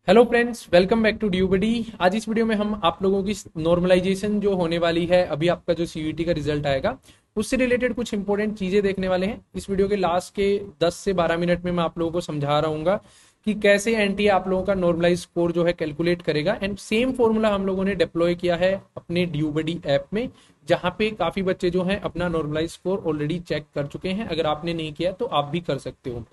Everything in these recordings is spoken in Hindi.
Hello friends, welcome back to ड्यूबडी। आज इस वीडियो में हम आप लोगों की नॉर्मलाइजेशन जो होने वाली है, अभी आपका जो सीयूईटी का रिजल्ट आएगा उससे रिलेटेड कुछ इंपॉर्टेंट चीजें देखने वाले हैं। इस वीडियो के लास्ट के 10 से 12 मिनट में मैं आप लोगों को समझा रहूंगा कि कैसे एनटीए आप लोगों का नॉर्मलाइज स्कोर जो है कैलकुलेट करेगा। एंड सेम फॉर्मूला हम लोगों ने डिप्लॉय किया है अपने ड्यूबडी ऐप में, जहां पे काफी बच्चे जो हैं अपना नॉर्मलाइज स्कोर ऑलरेडी चेक कर चुके हैं। अगर आपने नहीं किया तो आप भी कर सकते हो,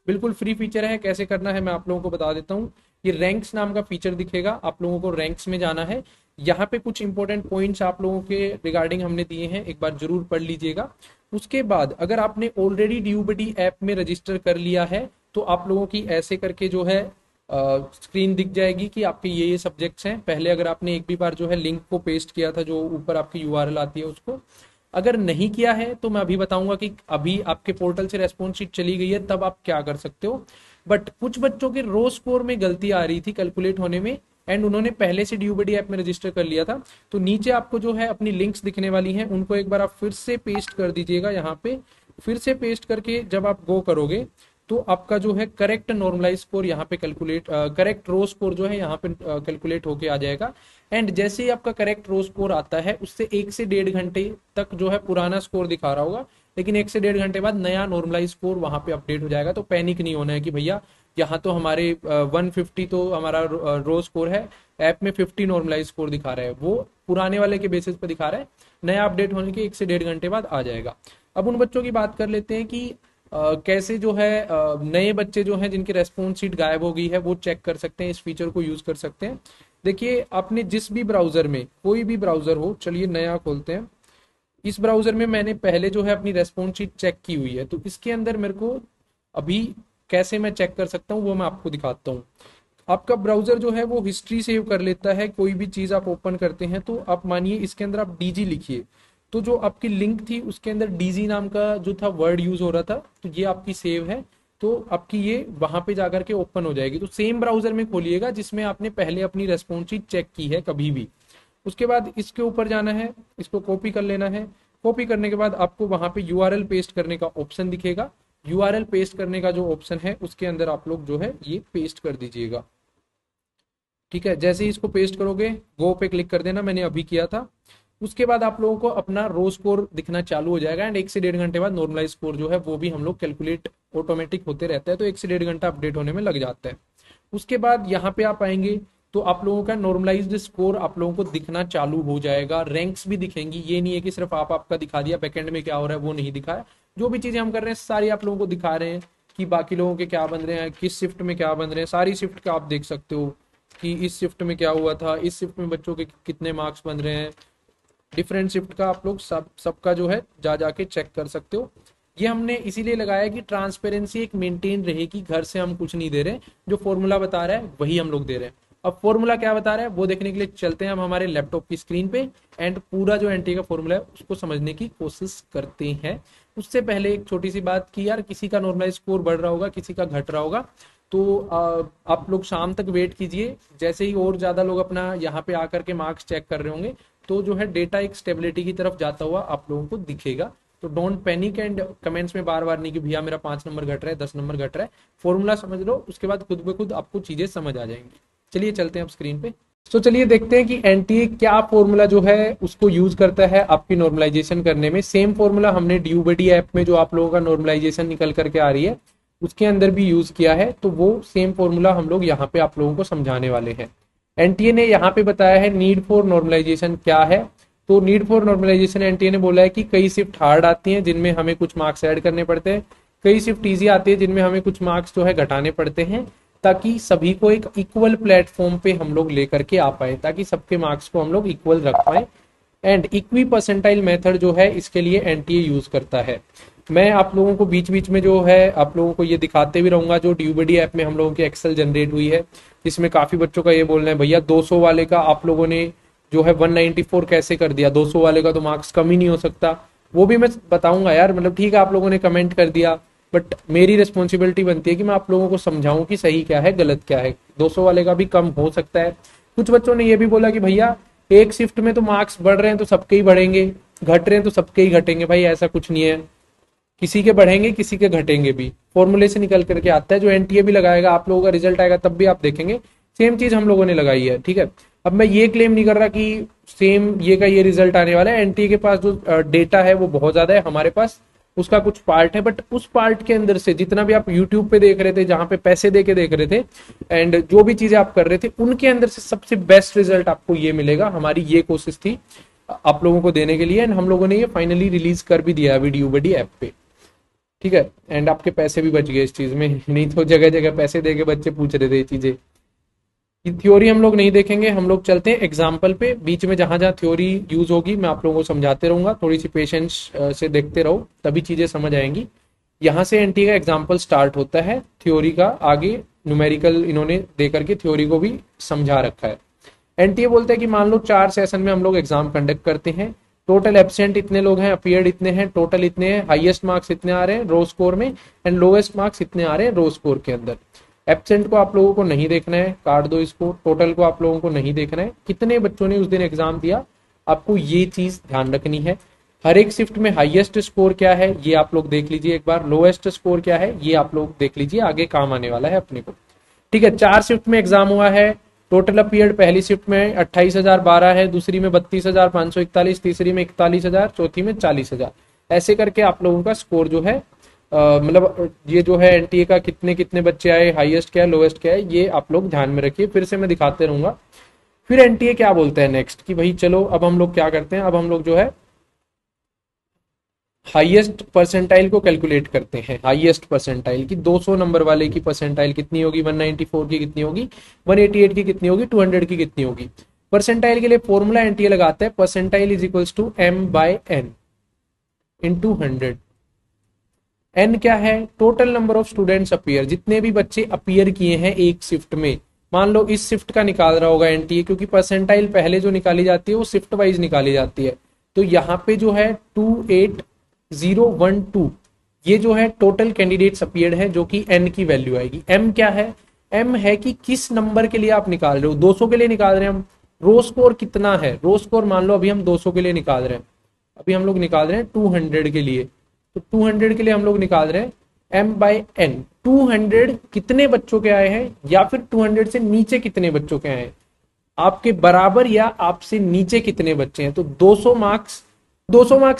बिल्कुल फ्री फीचर है। कैसे करना है मैं आप लोगों को बता देता हूँ। ये रैंक्स नाम का फीचर दिखेगा, आप लोगों को रैंक्स में जाना है। यहाँ पे कुछ इंपॉर्टेंट पॉइंट्स आप लोगों के रिगार्डिंग हमने दिए हैं, एक बार जरूर पढ़ लीजिएगा। उसके बाद अगर आपने ऑलरेडी ड्यूबडी ऐप में रजिस्टर कर लिया है तो आप लोगों की ऐसे करके जो है स्क्रीन दिख जाएगी कि आपके ये सब्जेक्ट्स हैं। पहले अगर आपने एक भी बार जो है लिंक को पेस्ट किया था, जो ऊपर आपकी यूआरएल आती है उसको अगर नहीं किया है तो मैं अभी बताऊंगा कि अभी आपके पोर्टल से रेस्पॉन्स शीट चली गई है, तब आप क्या कर सकते हो। बट कुछ बच्चों के रो स्कोर में गलती आ रही थी कैलकुलेट होने में, एंड उन्होंने पहले से ड्यूबडी ऐप में रजिस्टर कर लिया था। तो नीचे आपको जो है अपनी लिंक्स दिखने वाली हैं, उनको एक बार आप फिर से पेस्ट कर दीजिएगा। यहाँ पे फिर से पेस्ट करके जब आप गो करोगे तो आपका जो है करेक्ट नॉर्मलाइज स्कोर यहाँ पे कैलकुलेट, करेक्ट रो स्कोर जो है यहाँ पे कैलकुलेट होके आ जाएगा। एंड जैसे ही आपका करेक्ट रो स्कोर आता है उससे 1 से 1.5 घंटे तक जो है पुराना स्कोर दिखा रहा होगा, लेकिन 1 से 1.5 घंटे बाद नया नॉर्मलाइज स्कोर वहां पे अपडेट हो जाएगा। तो पैनिक नहीं होना है कि भैया यहाँ तो हमारे 150 तो हमारा रो स्कोर है, ऐप में 50 नॉर्मलाइज स्कोर दिखा रहा है, वो पुराने वाले के बेसिस पे दिखा रहा है। नया अपडेट होने के 1 से 1.5 घंटे बाद आ जाएगा। अब उन बच्चों की बात कर लेते हैं कि कैसे जो है नए बच्चे जो हैं जिनकी रेस्पॉन्स शीट गायब हो गई है वो चेक कर सकते हैं, इस फीचर को यूज कर सकते हैं। देखिए, आपने जिस भी ब्राउजर में, कोई भी ब्राउजर हो, चलिए नया खोलते हैं। इस ब्राउजर में मैंने पहले जो है अपनी रेस्पॉन्स शीट चेक की हुई है, तो इसके अंदर मेरे को अभी कैसे मैं चेक कर सकता हूँ वो मैं आपको दिखाता हूँ। आपका ब्राउजर जो है वो हिस्ट्री सेव कर लेता है, कोई भी चीज आप ओपन करते हैं तो आप मानिए इसके अंदर आप डीजी लिखिए, तो जो आपकी लिंक थी उसके अंदर डीजी नाम का जो था वर्ड यूज हो रहा था, तो ये आपकी सेव है। तो आपकी ये वहां पे जाकर के ओपन हो जाएगी। तो सेम ब्राउजर में खोलिएगा जिसमें आपने पहले अपनी रेस्पॉन्स शीट चेक की है कभी भी। उसके बाद इसके ऊपर जाना है, इसको कॉपी कर लेना है। कॉपी करने के बाद आपको वहां पे यूआरएल पेस्ट करने का ऑप्शन दिखेगा। यूआरएल पेस्ट करने का जो ऑप्शन है उसके अंदर आप लोग जो है ये पेस्ट कर दीजिएगा। ठीक है, जैसे ही इसको पेस्ट करोगे गो पे क्लिक कर देना, मैंने अभी किया था। उसके बाद आप लोगों को अपना रो स्कोर दिखना चालू हो जाएगा। एंड 1 से 1.5 घंटे बाद नॉर्मलाइज स्कोर जो है वो भी हम लोग कैलकुलेट ऑटोमेटिक होते रहता है, तो 1 से 1.5 घंटा अपडेट होने में लग जाता है। उसके बाद यहाँ पे आप आएंगे तो आप लोगों का नॉर्मलाइज्ड स्कोर आप लोगों को दिखना चालू हो जाएगा। रैंक्स भी दिखेंगी, ये नहीं है कि सिर्फ आपका दिखा दिया, बैकएंड में क्या हो रहा है वो नहीं दिखाया। जो भी चीजें हम कर रहे हैं सारी आप लोगों को दिखा रहे हैं कि बाकी लोगों के क्या बन रहे हैं, किस शिफ्ट में क्या बन रहे हैं, सारी शिफ्ट का आप देख सकते हो कि इस शिफ्ट में क्या हुआ था, इस शिफ्ट में बच्चों के कितने मार्क्स बन रहे हैं। डिफरेंट शिफ्ट का आप लोग सबका जो है जा जाके चेक कर सकते हो। ये हमने इसीलिए लगाया कि ट्रांसपेरेंसी एक मेंटेन रहे कि घर से हम कुछ नहीं दे रहे, जो फॉर्मूला बता रहा है वही हम लोग दे रहे हैं। अब फॉर्मूला क्या बता रहा है वो देखने के लिए चलते हैं हम हमारे लैपटॉप की स्क्रीन पे, एंड पूरा जो एनटी का फॉर्मूला है उसको समझने की कोशिश करते हैं। उससे पहले एक छोटी सी बात कि यार किसी का नॉर्मलाइज स्कोर बढ़ रहा होगा, किसी का घट रहा होगा, तो आप लोग शाम तक वेट कीजिए। जैसे ही और ज्यादा लोग अपना यहाँ पे आकर के मार्क्स चेक कर रहे होंगे तो जो है डेटा एक स्टेबिलिटी की तरफ जाता हुआ आप लोगों को दिखेगा। तो डोंट पैनिक एंड कमेंट्स में बार बार नहीं कि भैया मेरा 5 नंबर घट रहा है, 10 नंबर घट रहा है। फॉर्मूला समझ लो, उसके बाद खुद ब खुद आपको चीजें समझ आ जाएंगी। चलिए चलते हैं अब स्क्रीन पे। तो चलिए देखते हैं कि एनटीए क्या फॉर्मूला जो है उसको यूज करता है आपकी नॉर्मलाइजेशन करने में। सेम फॉर्मूला हमने ड्यूबडी ऐप में जो आप लोगों का नॉर्मलाइजेशन निकल करके आ रही है उसके अंदर भी यूज किया है, तो वो सेम फॉर्मूला हम लोग यहाँ पे आप लोगों को समझाने वाले हैं। एनटीए ने यहाँ पे बताया है नीड फॉर नॉर्मलाइजेशन क्या है। तो नीड फॉर नॉर्मलाइजेशन एनटीए ने बोला है कि कई शिफ्ट हार्ड आती हैं जिनमें हमें कुछ मार्क्स ऐड करने पड़ते हैं, कई शिफ्ट इजी आती है जिनमें हमें कुछ मार्क्स जो है घटाने पड़ते हैं, ताकि सभी को एक इक्वल प्लेटफॉर्म पे हम लोग लेकर के आ पाए, ताकि सबके मार्क्स को हम लोग इक्वल रख पाए। एंड इक्वी परसेंटाइल मेथड जो है इसके लिए एनटीए यूज करता है। मैं आप लोगों को बीच बीच में जो है आप लोगों को ये दिखाते भी रहूंगा। जो ड्यूबडी ऐप में हम लोगों की एक्सेल जनरेट हुई है, जिसमें काफी बच्चों का ये बोलना है भैया 200 वाले का आप लोगों ने जो है 194 कैसे कर दिया, 200 वाले का तो मार्क्स कम ही नहीं हो सकता। वो भी मैं बताऊंगा यार, मतलब ठीक है आप लोगों ने कमेंट कर दिया, बट मेरी रिस्पॉन्सिबिलिटी बनती है कि मैं आप लोगों को समझाऊं कि सही क्या है गलत क्या है। 200 वाले का भी कम हो सकता है। कुछ बच्चों ने ये भी बोला कि भैया एक शिफ्ट में तो मार्क्स बढ़ रहे हैं तो सबके ही बढ़ेंगे, घट रहे हैं तो सबके ही घटेंगे। भाई ऐसा कुछ नहीं है, किसी के बढ़ेंगे किसी के घटेंगे भी। फॉर्मूले से निकल करके आता है। जो एनटीए भी लगाएगा, आप लोगों का रिजल्ट आएगा तब भी आप देखेंगे सेम चीज हम लोगों ने लगाई है, ठीक है। अब मैं ये क्लेम नहीं कर रहा कि सेम ये का ये रिजल्ट आने वाला है। एनटीए के पास जो डेटा है वो बहुत ज्यादा है, हमारे पास उसका कुछ पार्ट है, बट उस पार्ट के अंदर से जितना भी आप यूट्यूब पे देख रहे थे, जहां पे पैसे दे के देख रहे थे, एंड जो भी चीजें आप कर रहे थे, उनके अंदर से सबसे बेस्ट रिजल्ट आपको ये मिलेगा। हमारी ये कोशिश थी आप लोगों को देने के लिए, एंड हम लोगों ने ये फाइनली रिलीज कर भी दिया वीडियो बडी ऐप पे, ठीक है। एंड आपके पैसे भी बच गए इस चीज में, नहीं तो जगह जगह पैसे दे के बच्चे पूछ रहे थे ये चीजें। थ्योरी हम लोग नहीं देखेंगे, हम लोग चलते हैं एग्जाम्पल पे। बीच में जहां जहां थ्योरी यूज होगी मैं आप लोगों को समझाते रहूंगा, थोड़ी सी पेशेंस से देखते रहो, तभी चीजें समझ आएंगी। यहाँ से एनटी का एग्जाम्पल स्टार्ट होता है, थ्योरी का आगे न्यूमेरिकल इन्होंने दे करके थ्योरी को भी समझा रखा है। एनटीए बोलते हैं कि मान लो 4 सेशन में हम लोग एग्जाम कंडक्ट करते हैं, टोटल एब्सेंट इतने लोग हैं, अपियर्ड इतने हैं, टोटल इतने हैं, हाईएस्ट मार्क्स इतने आ रहे हैं रो स्कोर में, एंड लोएस्ट मार्क्स इतने आ रहे हैं रो स्कोर के अंदर। एब्सेंट को आप लोगों को नहीं देखना है, काट दो इसको। टोटल को आप लोगों को नहीं देखना है, कितने बच्चों ने उस दिन एग्जाम दिया, आपको ये चीज ध्यान रखनी है। हर एक शिफ्ट में हाईएस्ट स्कोर क्या है ये आप लोग देख लीजिए एक बार, लोएस्ट स्कोर क्या है ये आप लोग देख लीजिए, आगे काम आने वाला है अपने को, ठीक है। 4 शिफ्ट में एग्जाम हुआ है, टोटल अपीयर्ड पहली शिफ्ट में 28,012 है, दूसरी में 32,541, तीसरी में 41,000, चौथी में 40,000। ऐसे करके आप लोगों का स्कोर जो है मतलब ये जो है एनटीए का कितने कितने बच्चे आए, हाईएस्ट क्या है, लोएस्ट क्या है, ये आप लोग ध्यान में रखिए। फिर से मैं दिखाते रहूंगा। फिर एनटीए क्या बोलते हैं नेक्स्ट कि भाई चलो अब हम लोग क्या करते हैं, अब हम लोग जो है हाईएस्ट परसेंटाइल को कैलकुलेट करते हैं। हाईएस्ट परसेंटाइल की 200 नंबर वाले की परसेंटाइल कितनी होगी, 194 की कितनी होगी, 188 की कितनी होगी, 200 की कितनी होगी। परसेंटाइल के लिए फॉर्मूला एनटीए लगाता है, percentile is equals to m by n into 100। N क्या है, total number of students appear, जितने भी बच्चे अपीयर किए हैं एक शिफ्ट में। मान लो इस शिफ्ट का निकाल रहा होगा एनटीए, क्योंकि परसेंटाइल पहले जो निकाली जाती है वो शिफ्ट वाइज निकाली जाती है। तो यहाँ पे जो है 28012 ये जो है टोटल कैंडिडेट्स अपीयर्ड है, जो कि एन की वैल्यू आएगी। एम क्या है, एम है कि किस नंबर के लिए आप निकाल रहे हो। 200 के लिए निकाल रहे हैं हम, रो स्कोर कितना है, रो स्कोर मान लो अभी हम 200 के लिए निकाल रहे हैं, अभी हम लोग निकाल रहे हैं 200 के लिए, तो 200 के लिए हम लोग निकाल रहे हैं m बाय n। 200 कितने बच्चों के आए हैं, या फिर 200 से नीचे कितने बच्चों के आए हैं, आपके बराबर या आपसे नीचे कितने बच्चे हैं। तो 200 मार्क्स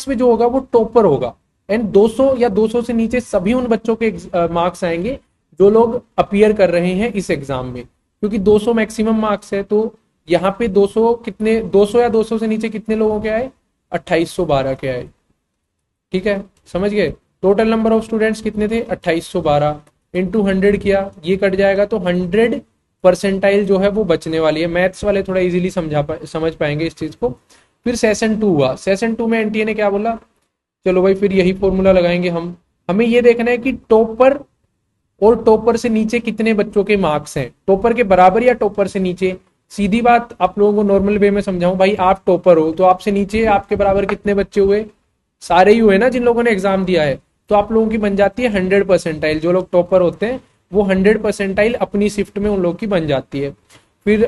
में जो होगा वो टॉपर होगा, एंड 200 या 200 से नीचे सभी उन बच्चों के मार्क्स आएंगे जो लोग अपीयर कर रहे हैं इस एग्जाम में, क्योंकि 200 मैक्सिमम मार्क्स है। तो यहाँ पे 200 कितने, 200 या 200 से नीचे कितने लोगों के आए, 2812 के आए, ठीक है, समझ गए। टोटल नंबर ऑफ स्टूडेंट्स कितने थे, 2812 इंटू 100 किया, ये कट जाएगा, तो 100 परसेंटाइल जो है वो बचने वाली है। मैथ्स वाले थोड़ा इजीली समझ पाएंगे इस चीज को। फिर सेशन 2 हुआ, सेशन 2 में एनटीए ने क्या बोला, चलो भाई फिर यही फॉर्मूला लगाएंगे हम। हमें ये देखना है कि टॉपर और टॉपर से नीचे कितने बच्चों के मार्क्स हैं, टॉपर के बराबर या टॉपर से नीचे। सीधी बात आप लोगों को नॉर्मल वे में समझाऊं, भाई आप टॉपर हो तो आपसे नीचे आपके बराबर कितने बच्चे हुए, सारे ही हुए ना जिन लोगों ने एग्जाम दिया है। तो आप लोगों की बन जाती है 100 परसेंटाइल, जो लोग टॉपर होते हैं वो 100 परसेंटाइल अपनी शिफ्ट में उन लोग की बन जाती है। फिर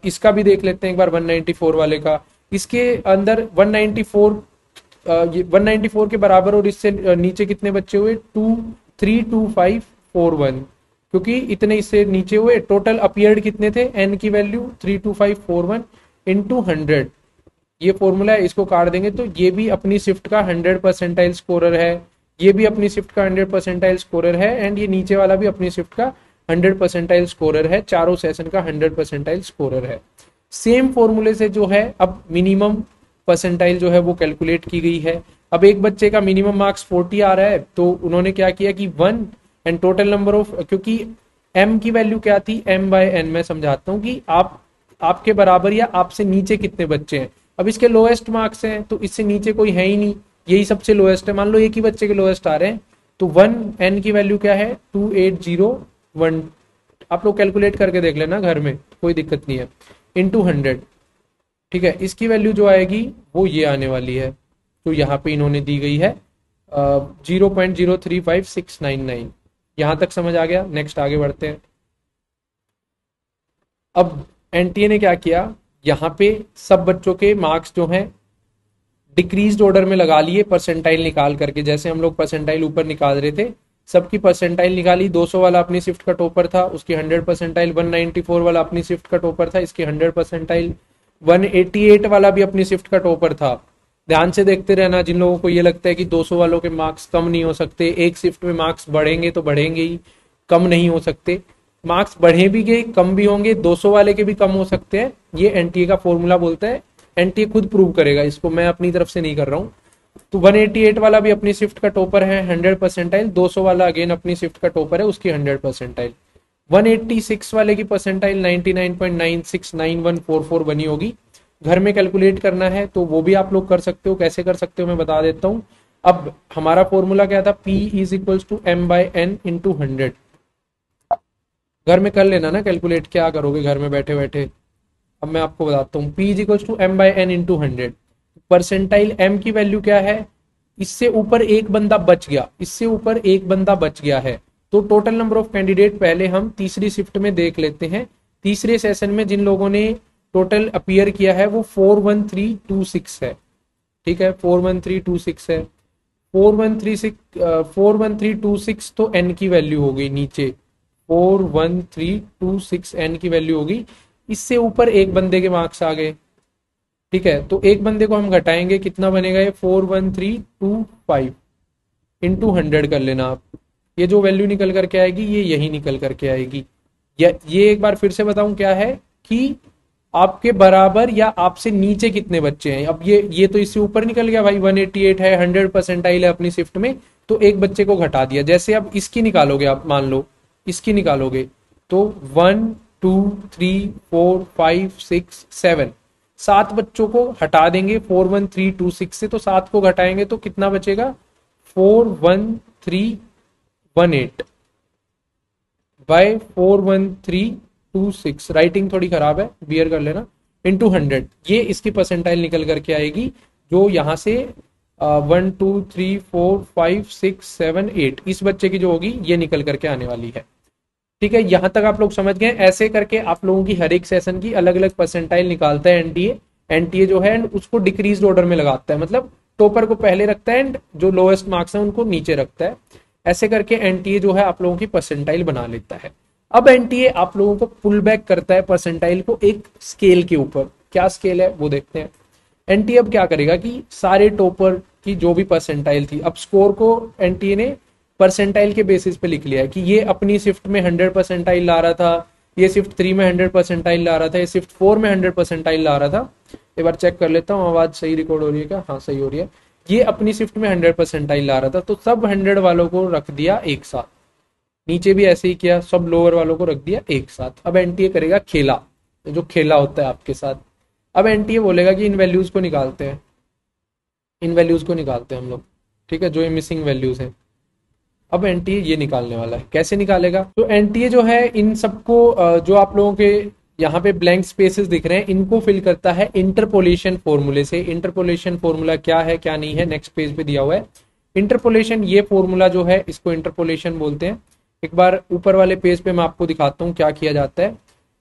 इसका भी देख लेते हैं एक बार 194 वाले का। इसके अंदर 194 के बराबर और इससे नीचे कितने बच्चे हुए, 32541, क्योंकि इतने इससे नीचे हुए। टोटल अपीयर्ड कितने थे, एन की वैल्यू 32541 इंटू 100, ये फॉर्मूला है, इसको काट देंगे तो ये भी अपनी शिफ्ट का 100 परसेंटाइल स्कोरर है, ये भी अपनी शिफ्ट का 100 परसेंटाइल स्कोरर है, एंड ये नीचे वाला भी अपनी शिफ्ट का 100 परसेंटाइल स्कोरर है, चारों सेशन का 100 परसेंटाइल स्कोरर है। सेम फॉर्मूले से जो है अब मिनिमम परसेंटाइल जो है वो कैलकुलेट की गई है। अब एक बच्चे का मिनिमम मार्क्स 40 आ रहा है, तो उन्होंने क्या किया कि 1 एंड टोटल नंबर ऑफ, क्योंकि m की वैल्यू क्या थी, m बाय n, मैं समझाता हूँ कि आपके बराबर या आपसे नीचे कितने बच्चे हैं। अब इसके लोएस्ट मार्क्स हैं तो इससे नीचे कोई है ही नहीं, यही सबसे लोएस्ट है। मान लो एक ही बच्चे के लोएस्ट आ रहे हैं, तो 1 n की वैल्यू क्या है, 2801, आप लोग कैलकुलेट करके देख लेना घर में, कोई दिक्कत नहीं है, इंटू 100, ठीक है। इसकी वैल्यू जो आएगी वो ये आने वाली है, तो यहाँ पे इन्होंने दी गई है 0.035699। यहां तक समझ आ गया, नेक्स्ट आगे बढ़ते हैं। अब एनटीए ने क्या किया, यहाँ पे सब बच्चों के मार्क्स जो हैं डिक्रीज्ड ऑर्डर में लगा लिए परसेंटाइल निकाल करके, जैसे हम लोग परसेंटाइल ऊपर निकाल रहे थे सबकी परसेंटाइल निकाली। 200 वाला अपनी शिफ्ट का टॉपर था, उसकी 100 परसेंटाइल। 194 वाला अपनी शिफ्ट का टॉपर था, इसकी 100 परसेंटाइल। 188 वाला भी अपनी शिफ्ट का टॉपर था। ध्यान से देखते रहना, जिन लोगों को ये लगता है कि 200 वालों के मार्क्स कम नहीं हो सकते, एक शिफ्ट में मार्क्स बढ़ेंगे तो बढ़ेंगे ही, कम नहीं हो सकते। मार्क्स बढ़े भी गए कम भी होंगे, 200 वाले के भी कम हो सकते हैं। ये एनटीए का फॉर्मूला बोलता है, एनटीए खुद प्रूव करेगा इसको, मैं अपनी तरफ से नहीं कर रहा हूँ। तो 188 वाला भी अपनी शिफ्ट का टॉपर है, 100 परसेंटाइल। 200 वाला अगेन अपनी शिफ्ट का टॉपर है, उसकी 100 परसेंटाइल। 186 वाले की परसेंटाइल 99.969144 बनी होगी। घर में कैलकुलेट करना है तो वो भी आप लोग कर सकते हो, कैसे कर सकते हो मैं बता देता हूँ। अब हमारा फॉर्मूला क्या था, P is equals to M/N into 100। घर में कर लेना ना कैलकुलेट, क्या करोगे घर में बैठे बैठे। अब मैं आपको बताता हूँ, P is equals to M/N into 100। Percentile M की वैल्यू क्या है, इससे ऊपर एक बंदा बच गया, इससे ऊपर एक बंदा बच गया है। तो टोटल नंबर ऑफ कैंडिडेट पहले हम तीसरी शिफ्ट में देख लेते हैं। तीसरे सेशन में जिन लोगों ने टोटल अपीयर किया है वो 41326 है। ठीक है, 41326 है। 41326 तो n की वैल्यू हो गई नीचे, 41326 n की वैल्यू होगी। इससे ऊपर एक बंदे के मार्क्स आ गए। ठीक है, तो एक बंदे को हम घटाएंगे, कितना बनेगा ये 41325 इंटू 100 कर लेना आप। ये जो वैल्यू निकल करके आएगी ये यही निकल करके आएगी। ये एक बार फिर से बताऊं क्या है कि आपके बराबर या आपसे नीचे कितने बच्चे हैं। अब ये तो इससे ऊपर निकल गया भाई, 188 है, 100 परसेंटाइल है अपनी शिफ्ट में, तो एक बच्चे को घटा दिया। जैसे अब इसकी निकालोगे आप, मान लो इसकी निकालोगे तो 1 2 3 4 5 6 7, 7 बच्चों को हटा देंगे 41326 से, तो 7 को घटाएंगे तो कितना बचेगा 41318 बाय 41326। राइटिंग थोड़ी खराब है, बियर कर लेना, इंटू 100। ये इसकी परसेंटाइल निकल करके आएगी, जो यहां से 1 2 3 4 5 6 7 8 इस बच्चे की जो होगी ये निकल करके आने वाली है। ठीक है, यहां तक आप लोग समझ गए। ऐसे करके आप लोगों की हर एक सेशन की अलग अलग परसेंटाइल निकालता है एनटीए। एनटीए जो है उसको डिक्रीज ऑर्डर में लगाता है, मतलब टॉपर को पहले रखता है एंड जो लोएस्ट मार्क्स है उनको नीचे रखता है। ऐसे करके एनटीए जो है आप लोगों की परसेंटाइल बना लेता है। अब एनटीए आप लोगों को पुल बैक करता है परसेंटाइल को एक स्केल के ऊपर। क्या स्केल है वो देखते हैं। एनटीए अब क्या करेगा कि सारे टॉपर की जो भी परसेंटाइल थी, अब स्कोर को एनटीए ने परसेंटाइल के बेसिस पे लिख लिया है कि ये अपनी शिफ्ट में 100 परसेंटाइल ला रहा था, ये शिफ्ट 3 में 100 परसेंटाइल ला रहा था, ये शिफ्ट 4 में 100 परसेंटाइल ला रहा था। एक बार चेक कर लेता हूँ आवाज सही रिकॉर्ड हो रही है क्या, हाँ सही हो रही है। ये अपनी शिफ्ट में 100 परसेंटाइल ला रहा था, तो सब 100 वालों को रख दिया एक साथ। नीचे भी ऐसे ही किया, सब लोअर वालों को रख दिया एक साथ। अब एनटीए करेगा खेला, जो खेला होता है आपके साथ। अब एनटीए बोलेगा कि इन वैल्यूज को निकालते हैं, इन वैल्यूज को निकालते हैं हम लोग। ठीक है, जो ये मिसिंग वैल्यूज हैं। अब एनटीए ये निकालने वाला है। कैसे निकालेगा, तो एनटीए जो है इन सबको जो आप लोगों के यहाँ पे ब्लैंक स्पेसेस दिख रहे हैं इनको फिल करता है इंटरपोलेशन फॉर्मूले से। इंटरपोलेशन फॉर्मूला क्या है क्या नहीं है नेक्स्ट पेज पे दिया हुआ है। इंटरपोलेशन ये फॉर्मूला जो है इसको इंटरपोलेशन बोलते हैं। एक बार ऊपर वाले पेज पे मैं आपको दिखाता हूँ क्या किया जाता है।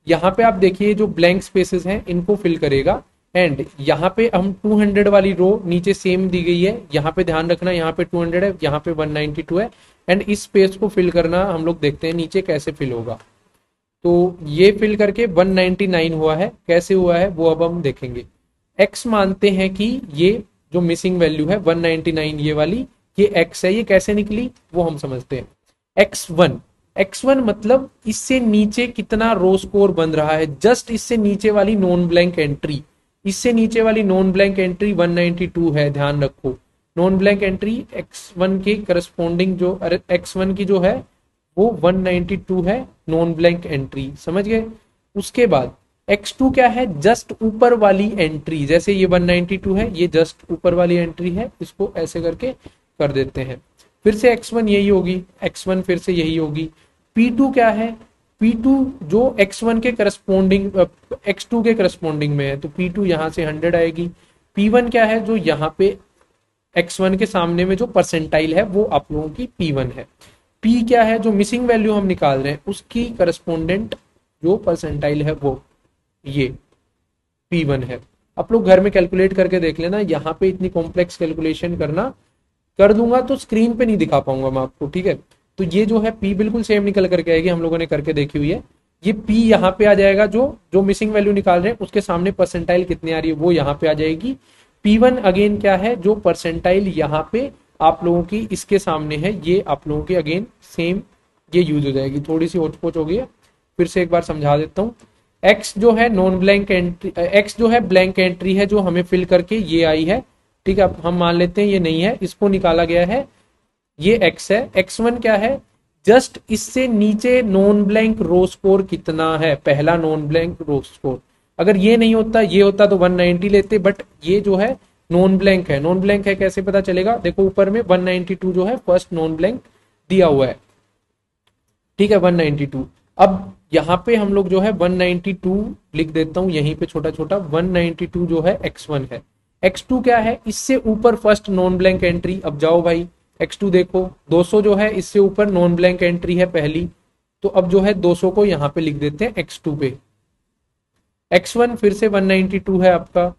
यहाँ पे आप देखिए जो ब्लैंक स्पेसेस हैं इनको फिल करेगा एंड यहाँ पे हम 200 वाली रो नीचे सेम दी गई है, यहाँ पे ध्यान रखना, यहाँ पे 200 है, यहाँ पे 192 है एंड इस स्पेस को फिल करना हम लोग देखते हैं नीचे कैसे फिल होगा। तो ये फिल करके 199 हुआ है, कैसे हुआ है वो अब हम देखेंगे। x मानते हैं कि ये जो मिसिंग वैल्यू है 199 ये वाली, ये x है, ये कैसे निकली वो हम समझते हैं। x1 मतलब इससे नीचे कितना रो स्कोर बन रहा है, जस्ट इससे नीचे वाली नॉन ब्लैंक एंट्री, इससे नीचे वाली नॉन ब्लैंक एंट्री 192 है, ध्यान रखो। नॉन ब्लैंक एंट्री x1 के करस्पॉन्डिंग जो x1 की जो है वो 192 है नॉन ब्लैंक एंट्री, समझ गए। उसके बाद x2 क्या है, जस्ट ऊपर वाली एंट्री, जैसे ये 192 है ये जस्ट ऊपर वाली एंट्री है, इसको ऐसे करके कर देते हैं। फिर से x1 यही होगी, x1 फिर से यही होगी। p2 क्या है, P2 जो x1 के करस्पॉन्डिंग x2 के करस्पॉन्डिंग में है, तो P2 यहां से 100 आएगी। P1 क्या है, जो यहाँ पे x1 के सामने में जो परसेंटाइल है वो आप लोगों की P1 है। P क्या है, जो मिसिंग वैल्यू हम निकाल रहे हैं उसकी करस्पॉन्डेंट जो परसेंटाइल है वो ये P1 है। आप लोग घर में कैलकुलेट करके देख लेना, यहाँ पे इतनी कॉम्प्लेक्स कैलकुलेशन करना, कर दूंगा तो स्क्रीन पे नहीं दिखा पाऊंगा मैं आपको, ठीक है। तो ये जो है P बिल्कुल सेम निकल करके आएगी, हम लोगों ने करके देखी हुई है। ये P यहाँ पे आ जाएगा, जो जो मिसिंग वैल्यू निकाल रहे हैं उसके सामने परसेंटाइल कितनी आ रही है वो यहाँ पे आ जाएगी। P1 अगेन क्या है, जो परसेंटाइल यहाँ पे आप लोगों की इसके सामने है, ये आप लोगों की अगेन सेम ये यूज हो जाएगी। थोड़ी सी होचपोच हो गई है, फिर से एक बार समझा देता हूँ। एक्स जो है नॉन ब्लैंक एंट्री, एक्स जो है ब्लैंक एंट्री है जो हमें फिल करके ये आई है, ठीक है। अब हम मान लेते हैं ये नहीं है, इसको निकाला गया है, ये एक्स है। x1 क्या है, जस्ट इससे नीचे नॉन ब्लैंक रो स्कोर कितना है, पहला नॉन ब्लैंक रो स्कोर। अगर ये नहीं होता, ये होता तो 190 लेते, बट ये जो है नॉन ब्लैंक है। नॉन ब्लैंक है कैसे पता चलेगा, देखो ऊपर में 192 जो है फर्स्ट नॉन ब्लैंक दिया हुआ है, ठीक है 192। अब यहाँ पे हम लोग जो है 192 लिख देता हूं यहीं पे छोटा छोटा, 192 जो है x1 है। x2 क्या है, इससे ऊपर फर्स्ट नॉन ब्लैंक एंट्री। अब जाओ भाई x2 देखो, 200 जो है इससे ऊपर नॉन ब्लैंक एंट्री है पहली, तो अब जो है 200 को यहाँ पे लिख देते हैं x2 पे। x1 फिर से 192 है आपका।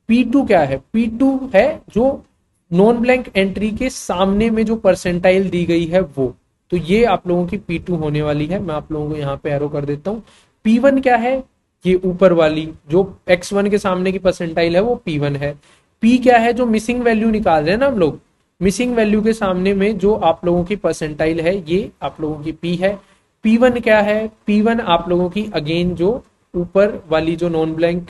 p2 क्या है, p2 है जो नॉन ब्लैंक एंट्री के सामने में जो परसेंटाइल दी गई है वो, तो ये आप लोगों की P2 होने वाली है। मैं आप लोगों को यहाँ पे एरो कर देता हूँ। P1 क्या है, ये ऊपर वाली जो x1 के सामने की परसेंटाइल है वो P1 है। P क्या है, जो मिसिंग वैल्यू निकाल रहे हैं ना हम लोग, मिसिंग वैल्यू के सामने में जो आप लोगों की परसेंटाइल है ये आप लोगों की P है। P1 क्या है, P1 आप लोगों की अगेन जो ऊपर वाली जो नॉन ब्लैंक,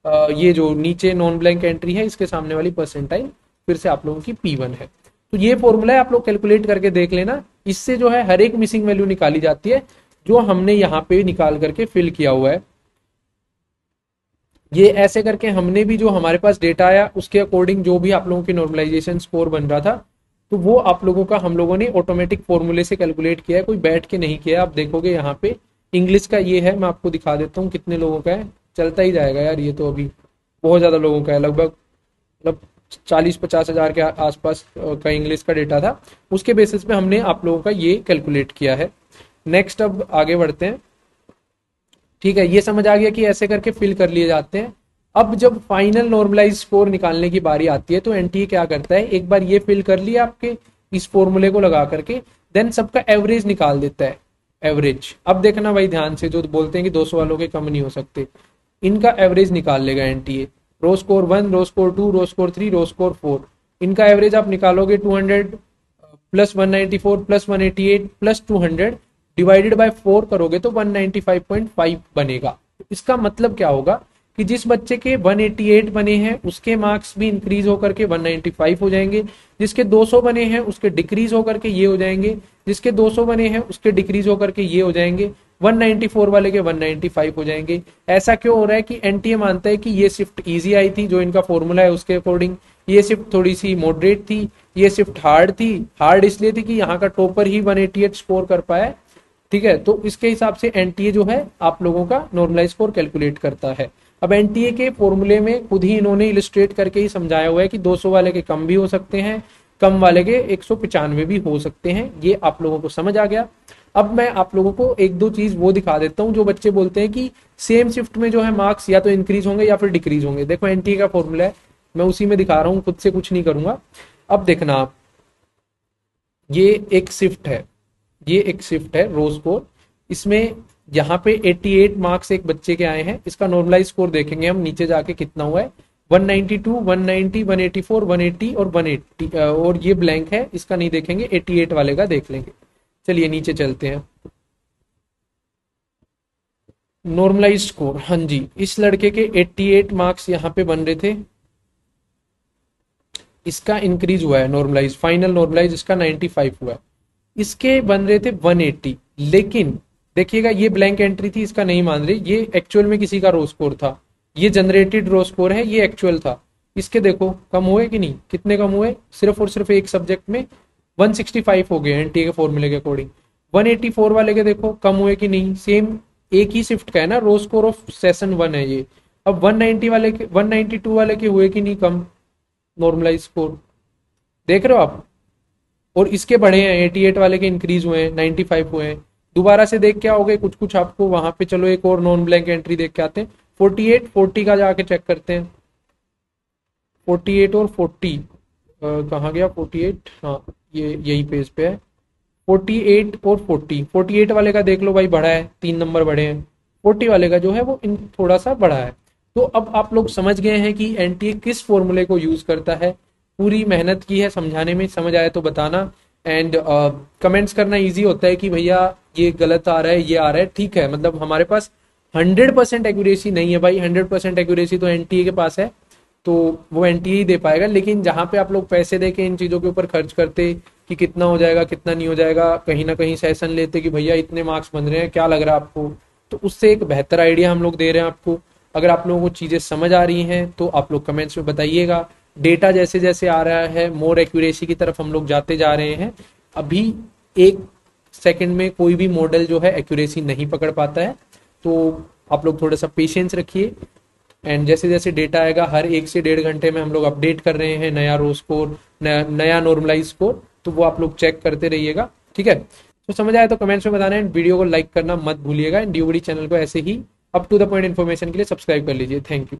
ये जो नीचे नॉन ब्लैंक एंट्री है इसके सामने वाली परसेंटाइल फिर से आप लोगों की P1 है। तो ये फॉर्मूला है, आप लोग कैलकुलेट करके देख लेना। इससे जो है हर एक मिसिंग वैल्यू निकाली जाती है जो हमने यहाँ पे निकाल करके फिल किया हुआ है। ये ऐसे करके हमने भी जो हमारे पास डेटा आया उसके अकॉर्डिंग जो भी आप लोगों की नॉर्मलाइजेशन स्कोर बन रहा था, तो वो आप लोगों का हम लोगों ने ऑटोमेटिक फॉर्मूले से कैलकुलेट किया है, कोई बैठ के नहीं किया। आप देखोगे यहाँ पे इंग्लिश का ये है, मैं आपको दिखा देता हूँ कितने लोगों का है, चलता ही जाएगा यार, ये तो अभी बहुत ज्यादा लोगों का है, लगभग मतलब 40-50 हजार के आसपास का इंग्लिश का डेटा था। उसके बेसिस पे हमने आप लोगों का ये कैलकुलेट किया है। नेक्स्ट अब आगे बढ़ते हैं, ठीक है। ये समझ आ गया कि ऐसे करके फिल कर लिए जाते हैं। अब जब फाइनल नॉर्मलाइज स्कोर निकालने की बारी आती है तो एनटीए क्या करता है, एक बार ये फिल कर लिया आपके इस फॉर्मूले को लगा करके, देन सबका एवरेज निकाल देता है। एवरेज अब देखना भाई ध्यान से, जो बोलते हैं कि 200 वालों के कम नहीं हो सकते, इनका एवरेज निकाल लेगा एनटीए। रो स्कोर 1, रो स्कोर 2, रो स्कोर 3, रो स्कोर 4, इनका एवरेज आप निकालोगे 200 plus 194 plus 188 plus 200 divided by 4 करोगे तो 195.5 बनेगा। इसका मतलब क्या होगा कि जिस बच्चे के 188 बने हैं उसके मार्क्स भी इंक्रीज होकर के 195 हो जाएंगे, जिसके 200 बने हैं उसके डिक्रीज होकर के ये हो जाएंगे, जिसके 200 बने हैं उसके डिक्रीज होकर के ये हो जाएंगे, 194 वाले के 195 हो जाएंगे। ऐसा क्यों हो रहा है कि एनटीए मानता है कि ये शिफ्ट इजी आई थी, जो इनका फॉर्मूला है उसके अकॉर्डिंग, ये शिफ्ट थोड़ी सी मॉडरेट थी, ये शिफ्ट हार्ड थी। हार्ड इसलिए थी कि यहाँ का टॉपर ही 188 स्कोर कर पाया, ठीक है। तो इसके हिसाब से एनटीए जो है आप लोगों का नॉर्मलाइज स्कोर कैलकुलेट करता है। अब एनटीए के फॉर्मूले में खुद ही इन्होंने इलिस्ट्रेट करके ही समझाया हुआ है कि 200 वाले के कम भी हो सकते हैं, कम वाले के 195 भी हो सकते हैं। ये आप लोगों को समझ आ गया। अब मैं आप लोगों को एक दो चीज वो दिखा देता हूं, जो बच्चे बोलते हैं कि सेम शिफ्ट में जो है मार्क्स या तो इंक्रीज होंगे या फिर डिक्रीज होंगे। देखो एनटीए का फॉर्मूला है, मैं उसी में दिखा रहा हूँ, खुद से कुछ नहीं करूंगा। अब देखना आप, ये एक शिफ्ट है, ये एक शिफ्ट है रो स्कोर, इसमें यहाँ पे 88 मार्क्स एक बच्चे के आए हैं। इसका नॉर्मलाइज स्कोर देखेंगे हम नीचे जाके कितना हुआ है, 192, 190, 184, 180 और 180, और ये ब्लैंक है इसका नहीं देखेंगे, 88 वाले का देख लेंगे। चलिए नीचे चलते हैं। नॉर्मलाइज स्कोर, हाँ जी, इस लड़के के 88 मार्क्स यहाँ पे बन रहे थे, इसका इंक्रीज हुआ है नॉर्मलाइज, फाइनल नॉर्मलाइज इसका 95 हुआ है। इसके बन रहे थे 180, लेकिन देखिएगा ये ब्लैंक एंट्री थी, इसका नहीं मान रही, ये एक्चुअल में किसी का रो स्कोर था, ये जनरेटेड रो स्कोर है, ये एक्चुअल था। इसके देखो कम हुए कि नहीं, कितने कम हुए, सिर्फ और सिर्फ एक सब्जेक्ट में 165 हो गए एनटीए के फॉर्मूले के अकॉर्डिंग। 184 वाले के देखो कम हुए कि नहीं, सेम एक ही शिफ्ट का है ना, रो स्कोर ऑफ सेशन 1 है ये। अब 190 वाले के, 192 वाले के हुए कि नहीं कम नॉर्मलाइज स्कोर, देख रहे हो आप। और इसके बढ़े हैं, 88 वाले के इंक्रीज हुए हैं, 95 हुए हैं। दोबारा से देख के आओगे कुछ कुछ आपको वहां पे, चलो एक और नॉन ब्लैंक एंट्री देख के आते हैं। 48, 40 का जाके चेक करते हैं, 48 और 40 कहाँ गया 48, हाँ ये यही पेज पे है। 48 और 40, 48 वाले का देख लो भाई बढ़ा है, 3 नंबर बढ़े हैं। 40 वाले का जो है वो इन थोड़ा सा बढ़ा है। तो अब आप लोग समझ गए हैं कि एनटीए किस फॉर्मूले को यूज करता है। पूरी मेहनत की है समझाने में, समझ आया तो बताना। एंड कमेंट्स करना इजी होता है कि भैया ये गलत आ रहा है, ये आ रहा है, ठीक है। मतलब हमारे पास 100% एक्यूरेसी नहीं है भाई, 100% एक्यूरेसी तो एनटीए के पास है, तो वो एनटीए ही दे पाएगा। लेकिन जहाँ पे आप लोग पैसे दे के इन चीज़ों के ऊपर खर्च करते कि कितना हो जाएगा कितना नहीं हो जाएगा, कहीं ना कहीं सेशन लेते कि भैया इतने मार्क्स बन रहे हैं, क्या लग रहा है आपको, तो उससे एक बेहतर आइडिया हम लोग दे रहे हैं आपको। अगर आप लोगों को चीज़ें समझ आ रही हैं तो आप लोग कमेंट्स में बताइएगा। डेटा जैसे जैसे आ रहा है मोर एक्यूरेसी की तरफ हम लोग जाते जा रहे हैं। अभी 1 सेकंड में कोई भी मॉडल जो है एक्यूरेसी नहीं पकड़ पाता है, तो आप लोग थोड़ा सा पेशेंस रखिए। एंड जैसे जैसे डेटा आएगा हर 1 से 1.5 घंटे में हम लोग अपडेट कर रहे हैं नया रो स्कोर, नया नॉर्मलाइज स्कोर, तो वो आप लोग चेक करते रहिएगा, ठीक है। तो समझ आया तो कमेंट्स में बताना, एंड वीडियो को लाइक करना मत भूलिएगा। एंड ड्यूबडी चैनल को ऐसे ही up to the point information के लिए सब्सक्राइब कर लीजिए। Thank you.